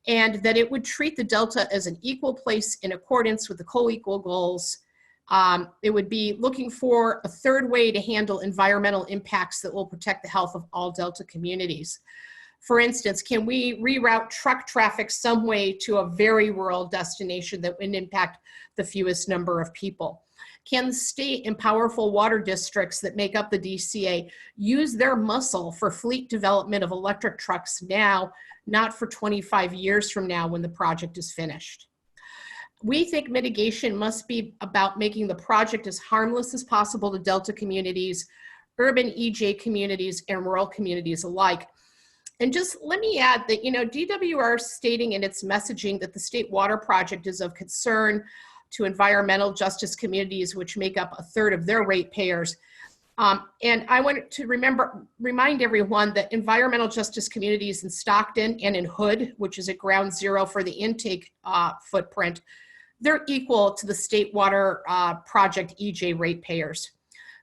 and that it would treat the Delta as an equal place in accordance with the co-equal goals. It would be looking for a third way to handle environmental impacts that will protect the health of all Delta communities. For instance, can we reroute truck traffic some way to a very rural destination that would impact the fewest number of people? Can the state and powerful water districts that make up the DCA use their muscle for fleet development of electric trucks now, not for 25 years from now when the project is finished? We think mitigation must be about making the project as harmless as possible to Delta communities, urban EJ communities, and rural communities alike. And just let me add that, DWR is stating in its messaging that the state water project is of concern to environmental justice communities, which make up a third of their ratepayers. And I want to remind everyone that environmental justice communities in Stockton and in Hood, which is at ground zero for the intake footprint, they're equal to the state water project EJ ratepayers.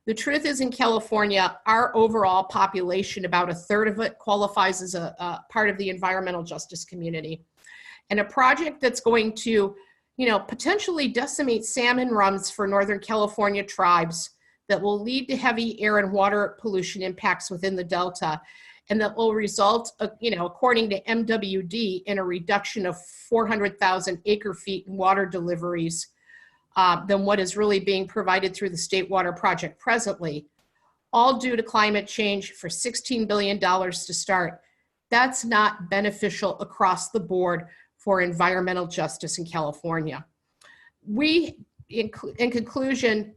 The truth is, in California, our overall population, about a third of it qualifies as a part of the environmental justice community. And a project that's going to, potentially decimate salmon runs for Northern California tribes, that will lead to heavy air and water pollution impacts within the Delta, and that will result, according to MWD, in a reduction of 400,000 acre feet in water deliveries than what is really being provided through the state water project presently, all due to climate change for $16 billion to start. That's not beneficial across the board for environmental justice in California. We, in conclusion,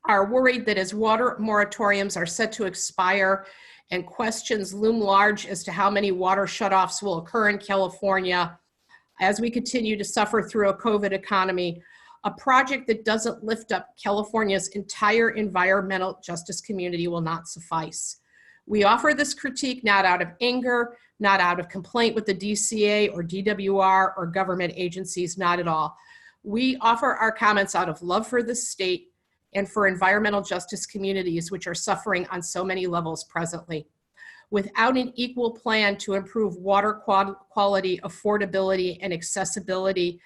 are worried that as water moratoriums are set to expire and questions loom large as to how many water shutoffs will occur in California as we continue to suffer through a COVID economy, a project that doesn't lift up California's entire environmental justice community will not suffice. We offer this critique not out of anger, not out of complaint with the DCA or DWR or government agencies, not at all. We offer our comments out of love for the state and for environmental justice communities, which are suffering on so many levels presently. Without an equal plan to improve water quality, affordability, and accessibility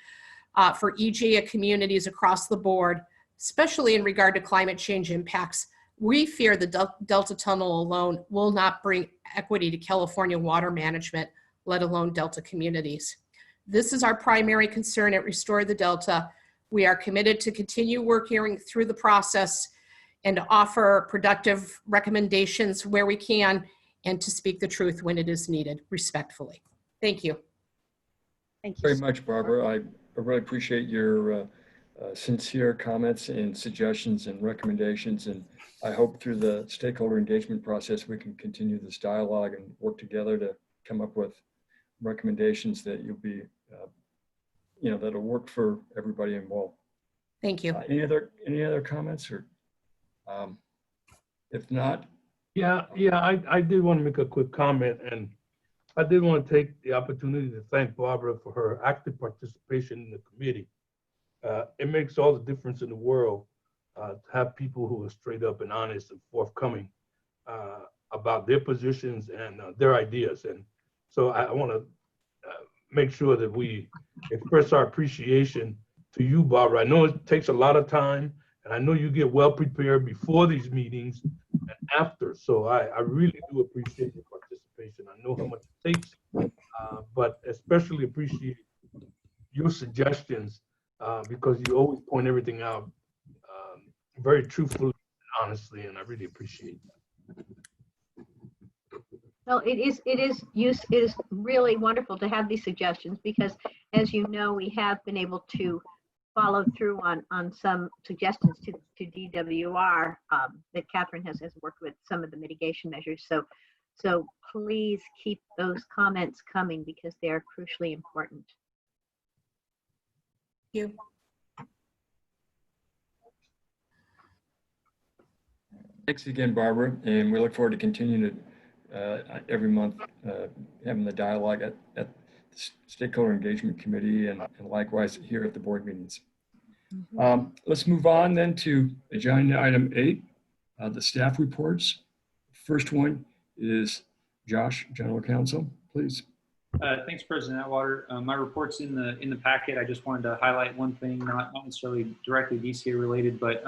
for EJA communities across the board, especially in regard to climate change impacts, we fear the Delta Tunnel alone will not bring equity to California water management, let alone Delta communities. This is our primary concern at Restore the Delta. We are committed to continue working through the process and to offer productive recommendations where we can and to speak the truth when it is needed, respectfully. Thank you. Thank you. Very much, Barbara. I really appreciate your sincere comments and suggestions and recommendations. And I hope through the stakeholder engagement process, we can continue this dialogue and work together to come up with recommendations that you'll be, that'll work for everybody involved. Thank you. Any other comments or if not? Yeah, I did want to make a quick comment, and I did want to take the opportunity to thank Barbara for her active participation in the committee. It makes all the difference in the world to have people who are straight up and honest and forthcoming about their positions and their ideas. And so I want to make sure that we express our appreciation to you, Barbara. I know it takes a lot of time, and I know you get well prepared before these meetings and after. So I really do appreciate your participation. I know how much it takes, but especially appreciate your suggestions because you always point everything out very truthfully and honestly, and I really appreciate that. Well, it is really wonderful to have these suggestions because, as you know, we have been able to follow through on some suggestions to DWR that Catherine has worked with some of the mitigation measures. So please keep those comments coming because they are crucially important. Thank you. Thanks again, Barbara, and we look forward to continuing to every month having the dialogue at the Stakeholder Engagement Committee and likewise here at the board meetings. Let's move on then to agenda item 8, the staff reports. First one is Josh, General Counsel, please. Thanks, President Atwater. My report's in the packet. I just wanted to highlight one thing, not necessarily directly DCA related, but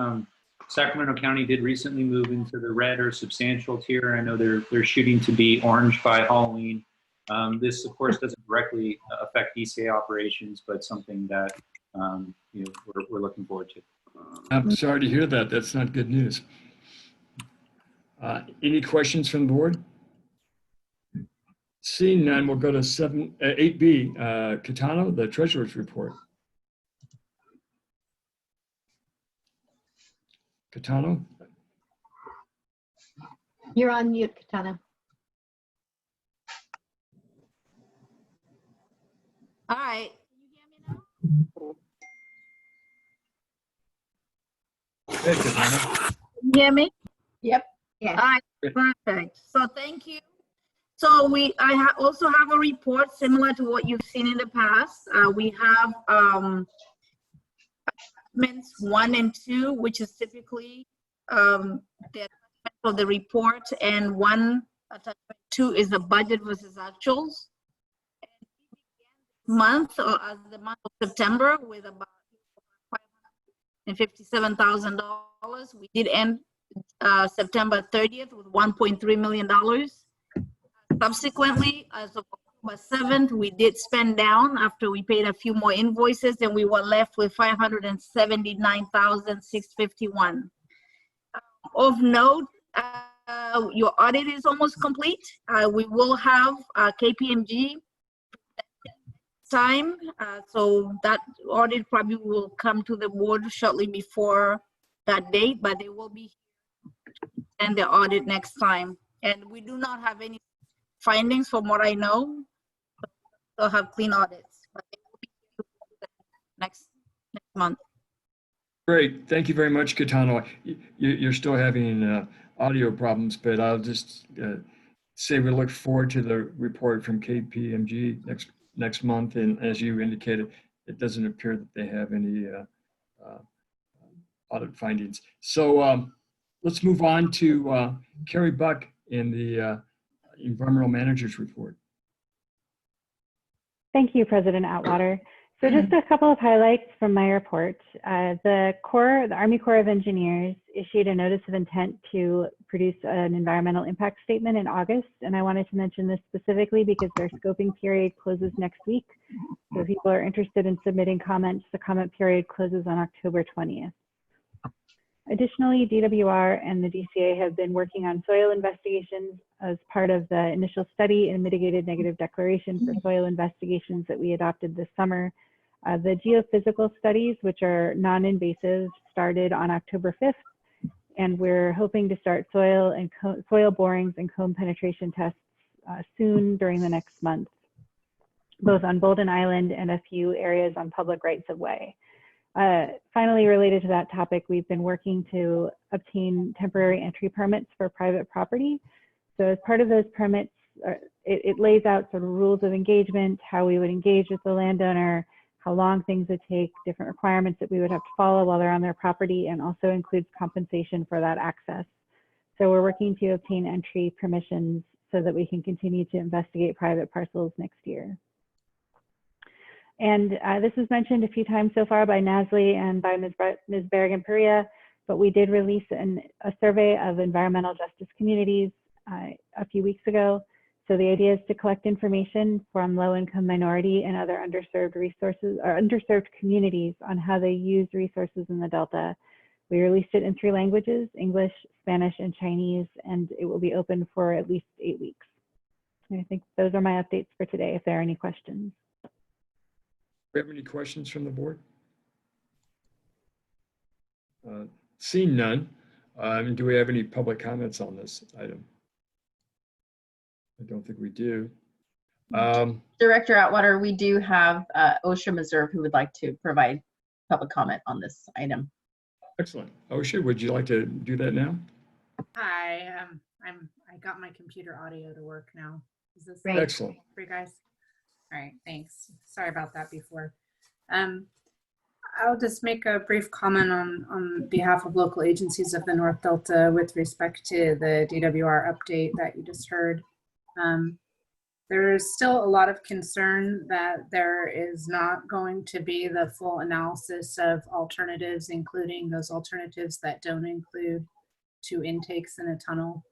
Sacramento County did recently move into the red or substantial tier. I know they're shooting to be orange by Halloween. This, of course, doesn't directly affect DCA operations, but something that we're looking forward to. I'm sorry to hear that. That's not good news. Any questions from the board? Seeing none, we'll go to 8B, Catano, the Treasurer's Report. Catano? You're on mute, Katana. All right. Hey, Katana. Can you hear me? Yep. Yeah. All right. Perfect. So thank you. So I also have a report similar to what you've seen in the past. We have attachments 1 and 2, which is typically the attachment of the report, and attachment 2 is the budget versus actuals. Month or as the month of September with about $557,000. We did end September 30th with $1.3 million. Subsequently, as of October 7th, we did spend down after we paid a few more invoices, and we were left with $579,651. Of note, your audit is almost complete. We will have KPMG time, so that audit probably will come to the board shortly before that date, but they will be and the audit next time. And we do not have any findings from what I know. They'll have clean audits, but they will be next month. Great, thank you very much, Catano. You're still having audio problems, but I'll just say we look forward to the report from KPMG next month. And as you indicated, it doesn't appear that they have any audit findings. So let's move on to Carrie Buck in the Environmental Manager's Report. Thank you, President Atwater. So just a couple of highlights from my report. The Army Corps of Engineers issued a notice of intent to produce an environmental impact statement in August. And I wanted to mention this specifically because their scoping period closes next week. So if people are interested in submitting comments, the comment period closes on October 20th. Additionally, DWR and the DCA have been working on soil investigations as part of the initial study and mitigated negative declaration for soil investigations that we adopted this summer. The geophysical studies, which are non-invasive, started on October 5th, and we're hoping to start soil borings and comb penetration tests soon during the next month, both on Bolden Island and a few areas on public rights of way. Finally, related to that topic, we've been working to obtain temporary entry permits for private property. So as part of those permits, it lays out sort of rules of engagement, how we would engage with the landowner, how long things would take, different requirements that we would have to follow while they're on their property, and also includes compensation for that access. So we're working to obtain entry permissions so that we can continue to investigate private parcels next year. And this was mentioned a few times so far by Nazli and by Ms. Berrigan-Perea, but we did release a survey of environmental justice communities a few weeks ago. So the idea is to collect information from low-income minority and other underserved resources or underserved communities on how they use resources in the Delta. We released it in 3 languages, English, Spanish, and Chinese, and it will be open for at least 8 weeks. And I think those are my updates for today, if there are any questions. Do we have any questions from the board? Seeing none, do we have any public comments on this item? I don't think we do. Director Atwater, we do have OSHA Meserve who would like to provide public comment on this item. Excellent. OSHA, would you like to do that now? Hi, I got my computer audio to work now. Is this Great. Excellent for you guys? All right, thanks. Sorry about that before. I'll just make a brief comment on behalf of local agencies of the North Delta with respect to the DWR update that you just heard. There is still a lot of concern that there is not going to be the full analysis of alternatives, including those alternatives that don't include 2 intakes in a tunnel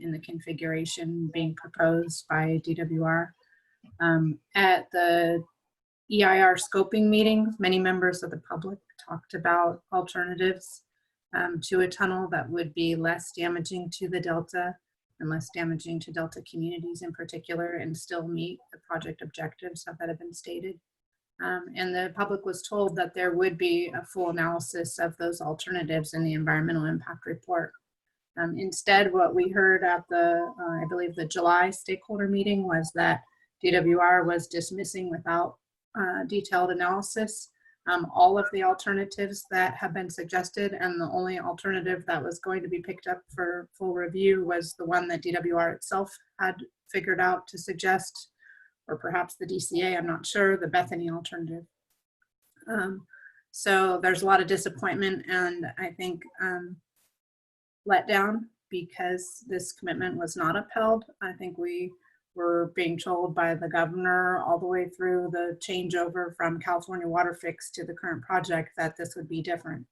in the configuration being proposed by DWR. At the EIR scoping meetings, many members of the public talked about alternatives to a tunnel that would be less damaging to the Delta and less damaging to Delta communities in particular, and still meet the project objectives that have been stated. And the public was told that there would be a full analysis of those alternatives in the environmental impact report. Instead, what we heard at the, I believe the July stakeholder meeting was that DWR was dismissing without detailed analysis all of the alternatives that have been suggested, and the only alternative that was going to be picked up for full review was the one that DWR itself had figured out to suggest, or perhaps the DCA, I'm not sure, the Bethany alternative. So there's a lot of disappointment and I think let down because this commitment was not upheld. I think we were being told by the governor all the way through the changeover from California Water Fix to the current project that this would be different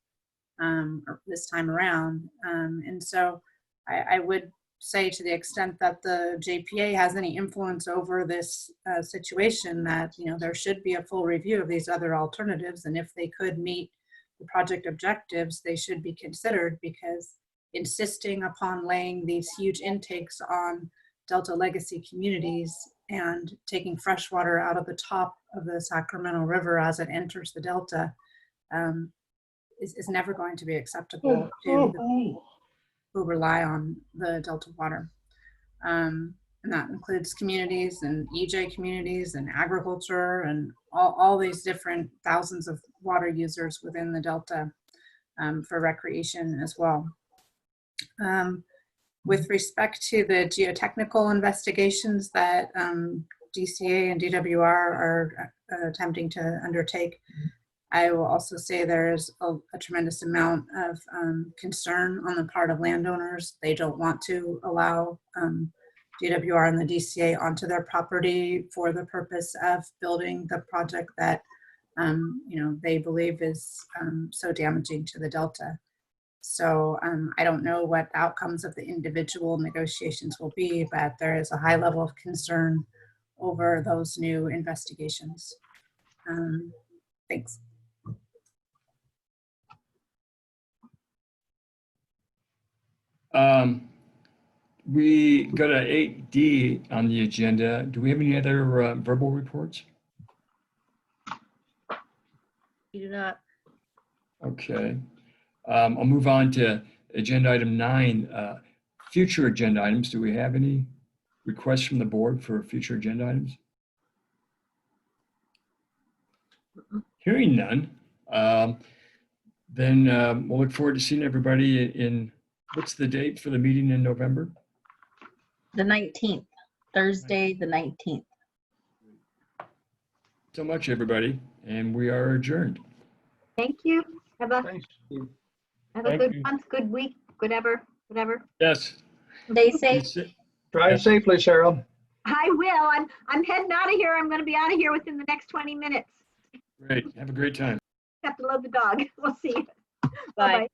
this time around. And so I would say, to the extent that the JPA has any influence over this situation, that there should be a full review of these other alternatives, and if they could meet the project objectives, they should be considered, because insisting upon laying these huge intakes on Delta legacy communities and taking fresh water out of the top of the Sacramento River as it enters the Delta is never going to be acceptable to the who rely on the Delta water. And that includes communities and EJ communities and agriculture and all these different thousands of water users within the Delta for recreation as well. With respect to the geotechnical investigations that DCA and DWR are attempting to undertake, I will also say there's a tremendous amount of concern on the part of landowners. They don't want to allow DWR and the DCA onto their property for the purpose of building the project that they believe is so damaging to the Delta. So I don't know what the outcomes of the individual negotiations will be, but there is a high level of concern over those new investigations. Thanks. We got an 8D on the agenda. Do we have any other verbal reports? You do not. Okay. I'll move on to agenda item 9, future agenda items. Do we have any requests from the board for future agenda items? Hearing none, then we'll look forward to seeing everybody in, what's the date for the meeting in November? The 19th, Thursday, the 19th. So much, everybody, and we are adjourned. Thank you. Have a Thanks. Thank good you. month, good week, whatever. Yes. Stay safe. Drive safely, Sarah. I will. I'm heading out of here. I'm going to be out of here within the next 20 minutes. Great. Have a great time. Have to load the dog. We'll see you. Bye. Bye-bye.